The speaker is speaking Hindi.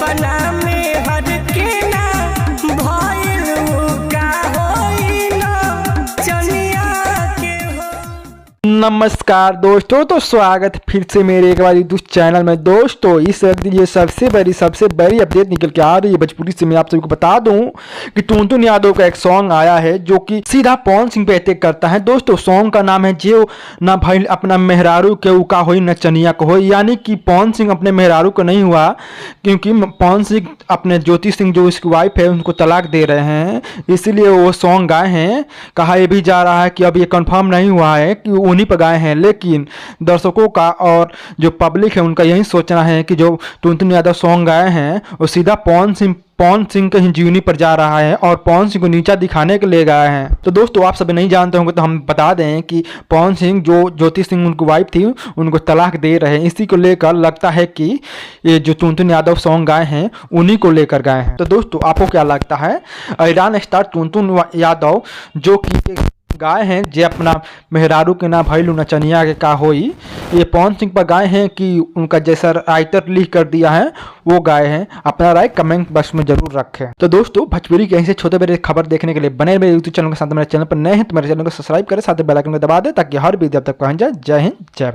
अपना में हर के ना भइल का होई न चनिया के हो। नमस्कार दोस्तों, तो स्वागत फिर से मेरे एक बार यूट्यूब चैनल में। दोस्तों इस वक्त ये सबसे बड़ी अपडेट निकल के आ रही है भोजपुरी से। मैं आप सभी को बता दूं कि टुनटुन यादव का एक सॉन्ग आया है जो कि सीधा पवन सिंह पे अटैक करता है। दोस्तों सॉन्ग का नाम है जो ना भाई अपना मेहरारू के उका होई न चनिया को होई, यानी कि पवन सिंह अपने मेहरारू को नहीं हुआ, क्योंकि पवन सिंह अपने ज्योति सिंह जो उसकी वाइफ है उनको तलाक दे रहे हैं, इसीलिए वो सॉन्ग गाए हैं। कहा यह भी जा रहा है कि अब ये कंफर्म नहीं हुआ है कि उन्हीं पर गाए हैं, लेकिन दर्शकों का और जो पब्लिक है उनका यही सोचना है कि जो टुनटुन यादव सॉन्ग गाए हैं वो सीधा पवन सिंह के ही जीवनी पर जा रहा है और पवन सिंह को नीचा दिखाने के लिए गाए हैं। तो दोस्तों आप सभी नहीं जानते होंगे तो हम बता दें कि पवन सिंह जो ज्योति सिंह उनकी वाइफ थी उनको तलाक दे रहे हैं, इसी को लेकर लगता है कि ये जो टुनटुन यादव सॉन्ग गाए हैं उन्हीं को लेकर गाए हैं। तो दोस्तों आपको क्या लगता है, ईरान स्टार टुनटुन यादव जो कि गाए हैं जे अपना मेहरारू के ना भइलू न चनिया के का होई, ये पवन सिंह पर गाए हैं कि उनका जैसा राइटर लिख कर दिया है वो गाए हैं? अपना राय कमेंट बॉक्स में जरूर रखें। तो दोस्तों भोजपुरी के ऐसे छोटे बड़े खबर देखने के लिए बने मेरे यूट्यूब चैनल के साथ, मेरे चैनल पर नए हैं तो मेरे चैनल को सब्सक्राइब करें, साथ में बेल आइकन को दबा दें ताकि हर वीडियो अब तक पहुंच जाए। जय हिंद, जय भारत।